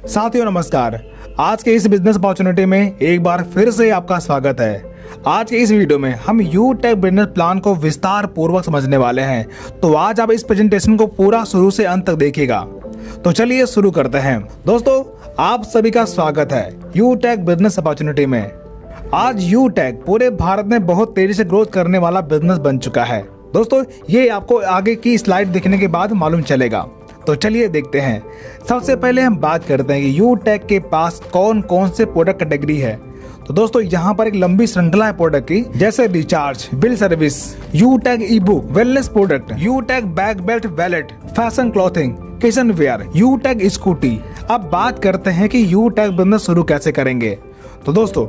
साथियों नमस्कार। आज के इस बिजनेस अपॉर्चुनिटी में एक बार फिर से आपका स्वागत है। आज के इस वीडियो में हम यूटेक बिजनेस प्लान को विस्तार पूर्वक समझने वाले हैं, तो आज आप इस प्रेजेंटेशन को पूरा शुरू से अंत तक देखिएगा। तो चलिए शुरू करते हैं। दोस्तों, आप सभी का स्वागत है यूटेक बिजनेस अपॉर्चुनिटी में। आज यूटेक पूरे भारत में बहुत तेजी से ग्रोथ करने वाला बिजनेस बन चुका है। दोस्तों, ये आपको आगे की स्लाइड देखने के बाद मालूम चलेगा। तो चलिए देखते हैं। सबसे पहले हम बात करते हैं कि यूटेक के पास कौन कौन से प्रोडक्ट कैटेगरी है। तो दोस्तों, यहाँ पर एक लंबी श्रृंखला है प्रोडक्ट की, जैसे रिचार्ज, बिल सर्विस, यूटेक ई बुक, वेलनेस प्रोडक्ट, यूटेक bag belt wallet, fashion clothing, kitchen ware, यूटेक स्कूटी। अब बात करते हैं कि यूटेक बिजनेस शुरू कैसे करेंगे। तो दोस्तों,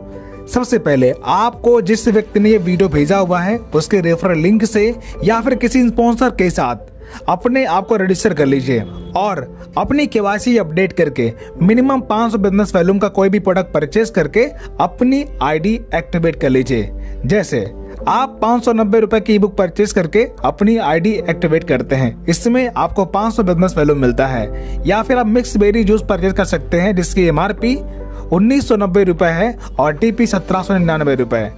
सबसे पहले आपको जिस व्यक्ति ने ये वीडियो भेजा हुआ है उसके रेफरल लिंक से या फिर किसी स्पॉन्सर के साथ अपने आप को रजिस्टर कर लीजिए और अपनी केवाईसी अपडेट करके मिनिमम 500 बिजनेस वैल्यूम का कोई भी प्रोडक्ट परचेज करके अपनी आईडी एक्टिवेट कर लीजिए। जैसे आप 590 रुपए की ई बुक परचेज करके अपनी आईडी एक्टिवेट करते हैं, इसमें आपको 500 बिजनेस वैल्यू मिलता है। या फिर आप मिक्स बेरी जूस परचेज कर सकते हैं जिसकी MRP 1990 रुपए है और TP 1799 रुपए,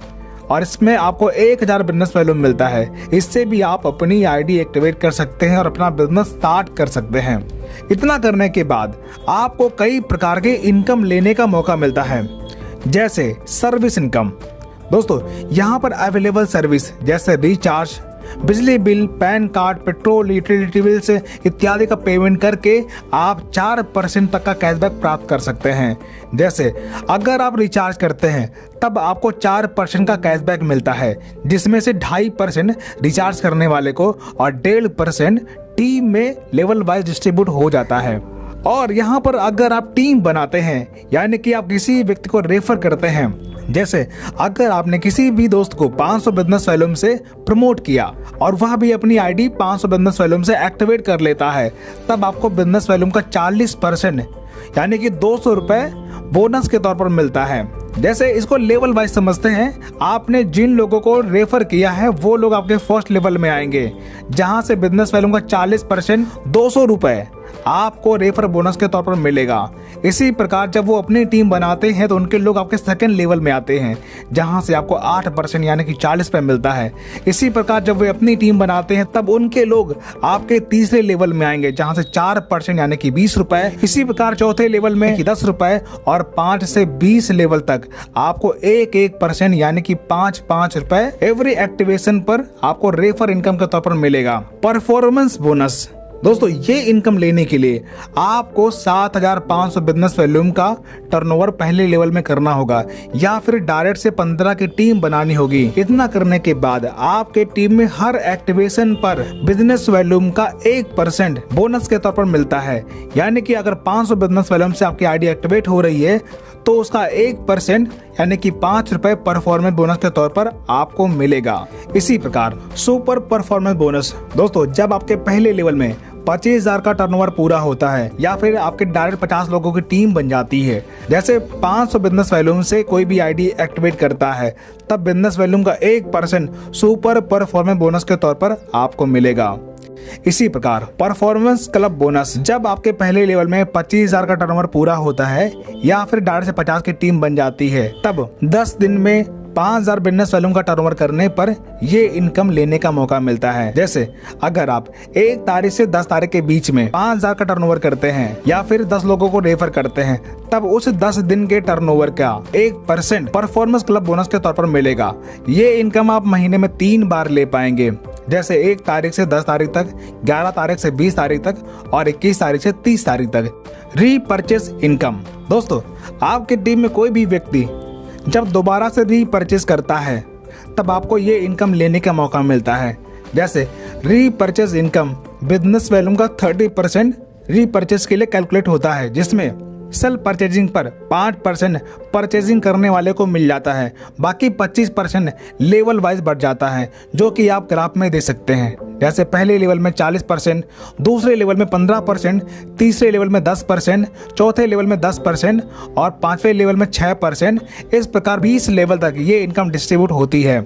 और इसमें आपको 1000 बिजनेस वैल्यू मिलता है। इससे भी आप अपनी आईडी एक्टिवेट कर सकते हैं और अपना बिजनेस स्टार्ट कर सकते हैं। इतना करने के बाद आपको कई प्रकार के इनकम लेने का मौका मिलता है, जैसे सर्विस इनकम। दोस्तों, यहाँ पर अवेलेबल सर्विस जैसे रिचार्ज, बिजली bill, pan card, petrol, utility bills इत्यादि का पेमेंट करके आप 4% तक का कैशबैक प्राप्त कर सकते हैं। जैसे अगर आप रिचार्ज करते हैं तब आपको 4% का कैशबैक मिलता है, जिसमें से 2.5% रिचार्ज करने वाले को और 1.5% टीम में लेवल वाइज डिस्ट्रीब्यूट हो जाता है। और यहाँ पर अगर आप टीम बनाते हैं, यानी कि आप किसी व्यक्ति को रेफर करते हैं, जैसे अगर आपने किसी भी दोस्त को 500 बिजनेस वैल्यूम से प्रमोट किया और वह भी अपनी आईडी 500 बिजनेस वैल्यूम से एक्टिवेट कर लेता है, तब आपको बिजनेस वैल्यूम का 40% यानी कि 200 रुपए बोनस के तौर पर मिलता है। जैसे इसको लेवल वाइज समझते हैं, आपने जिन लोगों को रेफर किया है वो लोग आपके फर्स्ट लेवल में आएंगे, जहां से बिजनेस वैल्यूम का 40% 200 रुपए आपको रेफर बोनस के तौर पर मिलेगा। इसी प्रकार जब वो अपनी टीम बनाते हैं तो उनके लोग आपके सेकंड लेवल में आते हैं, जहां से आपको 8% यानी कि 40 रुपए मिलता है। इसी प्रकार जब वे अपनी टीम बनाते हैं तब उनके लोग आपके तीसरे लेवल में आएंगे, जहां से 4% यानी कि 20 रुपए। इसी प्रकार चौथे लेवल में 10 रुपए और 5 से 20 लेवल तक आपको 1% यानी कि 5 रुपए एवरी एक्टिवेशन पर आपको रेफर इनकम के तौर पर मिलेगा। Performance bonus. दोस्तों, ये इनकम लेने के लिए आपको 7500 बिजनेस वैल्यूम का टर्नओवर पहले लेवल में करना होगा या फिर डायरेक्ट से 15 की टीम बनानी होगी। इतना करने के बाद आपके टीम में हर एक्टिवेशन पर बिजनेस वैल्यूम का 1% बोनस के तौर पर मिलता है। यानी कि अगर 500 बिजनेस वैल्यूम से आपकी आईडी एक्टिवेट हो रही है तो उसका 1% यानी कि 5 रुपए परफॉर्मेंस बोनस के तौर पर आपको मिलेगा। इसी प्रकार सुपर परफॉर्मेंस बोनस। दोस्तों, जब आपके पहले लेवल में 25,000 का टर्नओवर पूरा होता है या फिर आपके डायरेक्ट 50 लोगों की टीम बन जाती है, जैसे 500 बिजनेस वैल्यूम से कोई भी आईडी एक्टिवेट करता है, तब बिजनेस वैल्यूम का 1% सुपर परफॉर्मेंस बोनस के तौर पर आपको मिलेगा। इसी प्रकार परफॉर्मेंस क्लब बोनस। जब आपके पहले लेवल में 25,000 का टर्नओवर पूरा होता है या फिर डायरेक्ट से 50 की टीम बन जाती है, तब 10 दिन में 5,000 बिजनेस वैल्यूम का टर्नओवर करने पर ये इनकम लेने का मौका मिलता है। जैसे अगर आप 1 तारीख से 10 तारीख के बीच में 5,000 का टर्नओवर करते हैं या फिर 10 लोगों को रेफर करते हैं, तब उस 10 दिन के टर्नओवर का 1% परफॉर्मेंस क्लब बोनस के तौर पर मिलेगा। ये इनकम आप महीने में 3 बार ले पाएंगे, जैसे 1 तारीख से 10 तारीख तक, 11 तारीख से 20 तारीख तक और 21 तारीख से 30 तारीख तक। रीपरचेस इनकम। दोस्तों, आपकी टीम में कोई भी व्यक्ति जब दोबारा से रीपरचेस करता है तब आपको ये इनकम लेने का मौका मिलता है। जैसे रीपरचेस इनकम बिजनेस वैल्यूम का 30% रीपरचेस के लिए कैलकुलेट होता है, जिसमें सेल्फ परचेजिंग पर 5% परचेजिंग करने वाले को मिल जाता है, बाकी 25% लेवल वाइज बढ़ जाता है, जो कि आप ग्राफ में दे सकते हैं। जैसे पहले लेवल में 40%, दूसरे लेवल में 15%, तीसरे लेवल में 10%, चौथे लेवल में 10% और 5वें लेवल में 6%। इस प्रकार 20 लेवल तक ये इनकम डिस्ट्रीब्यूट होती है।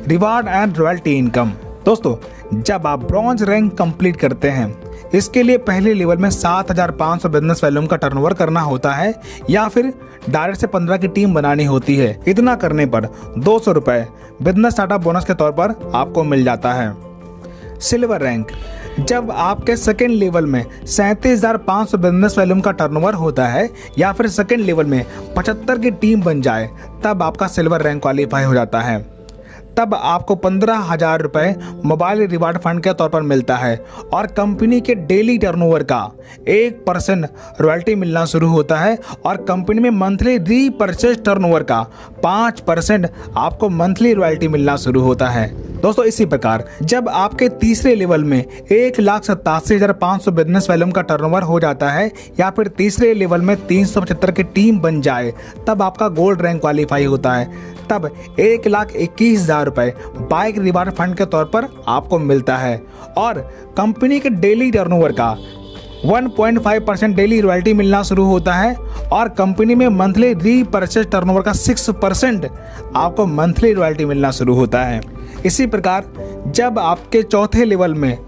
Reward and royalty income. दोस्तों, जब आप ब्रॉन्ज रैंक कंप्लीट करते हैं, इसके लिए पहले लेवल में 7,500 बिजनेस वॉल्यूम का टर्नओवर करना होता है या फिर डायरेक्ट से 15 की टीम बनानी होती है। इतना करने पर 200 रुपए बिजनेस स्टार्टअप बोनस के तौर पर आपको मिल जाता है। सिल्वर रैंक, जब आपके सेकेंड लेवल में 37,500 बिजनेस वॉल्यूम का टर्नओवर होता है या फिर सेकेंड लेवल में 75 की टीम बन जाए, तब आपका सिल्वर रैंक क्वालिफाई हो जाता है। तब आपको 15,000 रुपये मोबाइल रिवार्ड फंड के तौर पर मिलता है और कंपनी के डेली टर्नओवर का 1% रॉयल्टी मिलना शुरू होता है और कंपनी में मंथली रीपरचेज टर्नओवर का 5% आपको मंथली रॉयल्टी मिलना शुरू होता है। दोस्तों इसी प्रकार जब आपके तीसरे लेवल में 1,87,500 बिजनेस वॉल्यूम का टर्नओवर हो जाता है या फिर तीसरे लेवल में 375 की टीम बन जाए, तब आपका गोल्ड रैंक क्वालिफाई होता है। तब 1,21,000 रुपये बाइक रिवार्ड फंड के तौर पर आपको मिलता है और कंपनी के डेली टर्नओवर का 1.5% डेली रॉयल्टी मिलना शुरू होता है और कंपनी में मंथली रीपरचेज टर्नओवर का 6% आपको मंथली रॉयल्टी मिलना शुरू होता है। इसी प्रकार जब आपके चौथे लेवल में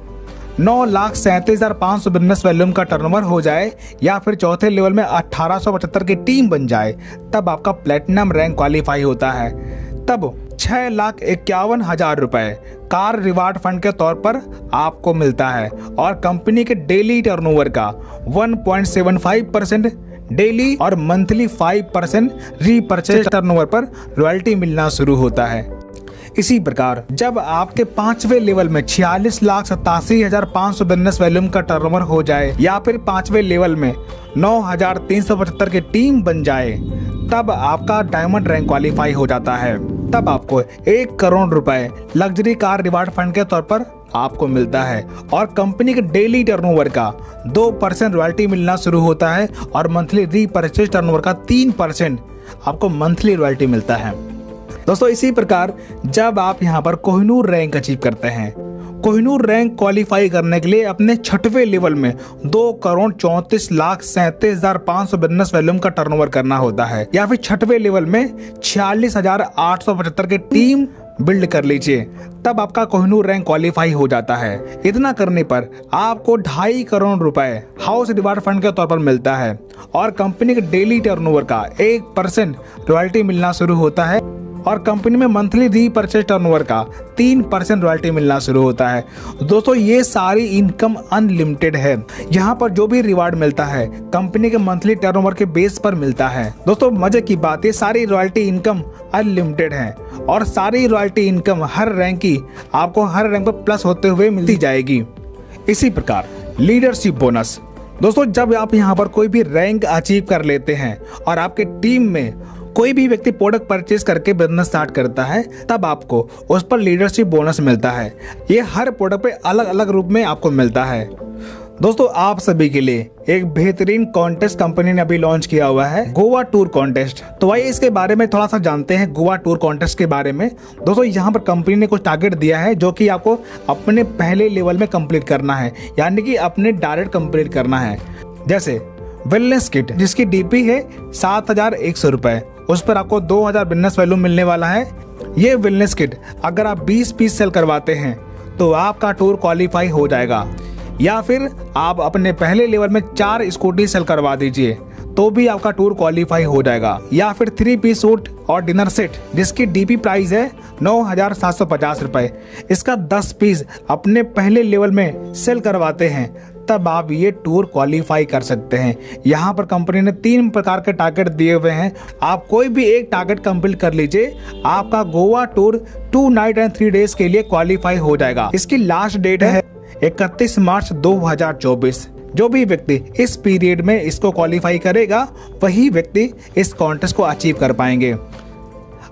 9,37,500 बिजनेस वॉल्यूम का टर्नओवर हो जाए या फिर चौथे लेवल में 1,875 की टीम बन जाए, तब आपका प्लेटिनम रैंक क्वालिफाई होता है। तब 6,51,000 रुपये कार रिवार्ड फंड के तौर पर आपको मिलता है और कंपनी के डेली टर्नओवर का 1.75% डेली और मंथली 5% रीपरचेज टर्नओवर पर रॉयल्टी मिलना शुरू होता है। इसी प्रकार जब आपके पांचवें लेवल में 46,87,500 बिजनेस वॉल्यूम का टर्नओवर हो जाए या फिर पांचवें लेवल में 9,375 की टीम बन जाए, तब आपका डायमंड रैंक क्वालिफाई हो जाता है। तब आपको 1 करोड़ रुपए लग्जरी कार रिवार्ड फंड के तौर पर आपको मिलता है और कंपनी के डेली टर्नओवर का 2% रॉयल्टी मिलना शुरू होता है और मंथली रीपरचेज टर्नओवर का 3% आपको मंथली रॉयल्टी मिलता है। दोस्तों इसी प्रकार जब आप यहाँ पर कोहिनूर रैंक अचीव करते हैं, कोहिनूर रैंक क्वालिफाई करने के लिए अपने छठवें लेवल में 2,34,37,500 बिजनेस वॉल्यूम का टर्नओवर करना होता है या फिर छठवें लेवल में 46,875 की टीम बिल्ड कर लीजिए, तब आपका कोहिनूर रैंक क्वालिफाई हो जाता है। इतना करने पर आपको 2.5 करोड़ रुपए हाउस रिवार्ड फंड के तौर पर मिलता है और कंपनी के डेली टर्नओवर का 1% रॉयल्टी मिलना शुरू होता है और कंपनी में मंथली रीपरचेज टर्नओवर का 3% रॉयल्टी मिलना शुरू होता है। दोस्तों ये सारी इनकम अनलिमिटेड है। यहाँ पर जो भी रिवार्ड मिलता है कंपनी के मंथली टर्नओवर के बेस पर मिलता है। दोस्तों मजे की बात, ये सारी रॉयल्टी इनकम अनलिमिटेड है और सारी रॉयल्टी इनकम हर रैंक की आपको हर रैंक पर प्लस होते हुए मिलती जाएगी। इसी प्रकार लीडरशिप बोनस, दोस्तों जब आप यहाँ पर कोई भी रैंक अचीव कर लेते हैं और आपके टीम में कोई भी व्यक्ति प्रोडक्ट परचेज करके बिजनेस स्टार्ट करता है, तब आपको उस पर लीडरशिप बोनस मिलता है। ये हर प्रोडक्ट पे अलग अलग रूप में आपको मिलता है। दोस्तों आप सभी के लिए एक बेहतरीन कॉन्टेस्ट कंपनी ने अभी लॉन्च किया हुआ है, गोवा टूर कॉन्टेस्ट। तो आइए इसके बारे में थोड़ा सा जानते हैं गोवा टूर कॉन्टेस्ट के बारे में। दोस्तों यहाँ पर कंपनी ने कुछ टारगेट दिया है जो कि आपको अपने पहले लेवल में कंप्लीट करना है, यानी कि अपने डायरेक्ट कंप्लीट करना है। जैसे वेलनेस किट जिसकी डीपी है 7,100 रुपए, उस पर आपको 2,000 बिजनेस वैल्यू मिलने वाला है। ये वेलनेस किट अगर आप 20 पीस सेल करवाते हैं तो आपका टूर क्वालिफाई हो जाएगा, या फिर आप अपने पहले लेवल में 4 स्कूटी सेल करवा दीजिए तो भी आपका टूर क्वालिफाई हो जाएगा, या फिर 3 पीस सूट और डिनर सेट जिसकी डीपी प्राइस है 9,750 रुपए, इसका 10 पीस अपने पहले लेवल में सेल करवाते हैं, तब आप ये टूर क्वालिफाई कर सकते हैं। यहाँ पर कंपनी ने 3 प्रकार के टारगेट दिए हुए हैं, आप कोई भी एक टारगेट कंप्लीट कर लीजिए, आपका Goa tour 2 night and 3 days के लिए क्वालिफाई हो जाएगा। इसकी लास्ट डेट है 31 मार्च 2024। जो भी व्यक्ति इस पीरियड में इसको क्वालिफाई करेगा वही व्यक्ति इस कॉन्टेस्ट को अचीव कर पाएंगे।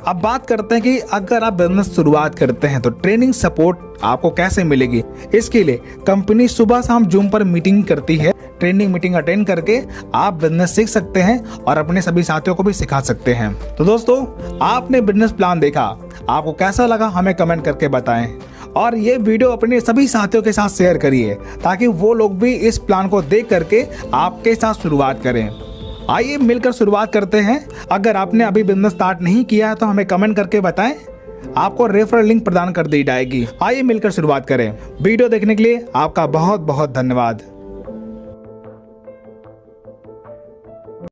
अब बात करते हैं कि अगर आप बिजनेस शुरुआत करते हैं तो ट्रेनिंग सपोर्ट आपको कैसे मिलेगी। इसके लिए कंपनी सुबह शाम जूम पर मीटिंग करती है। ट्रेनिंग मीटिंग अटेंड करके आप बिजनेस सीख सकते हैं और अपने सभी साथियों को भी सिखा सकते हैं। तो दोस्तों आपने बिजनेस प्लान देखा, आपको कैसा लगा हमें कमेंट करके बताएं और ये वीडियो अपने सभी साथियों के साथ शेयर करिए ताकि वो लोग भी इस प्लान को देख करके आपके साथ शुरुआत करें। आइए मिलकर शुरुआत करते हैं। अगर आपने अभी बिजनेस स्टार्ट नहीं किया है तो हमें कमेंट करके बताएं, आपको रेफरल लिंक प्रदान कर दी जाएगी। आइए मिलकर शुरुआत करें। वीडियो देखने के लिए आपका बहुत बहुत धन्यवाद।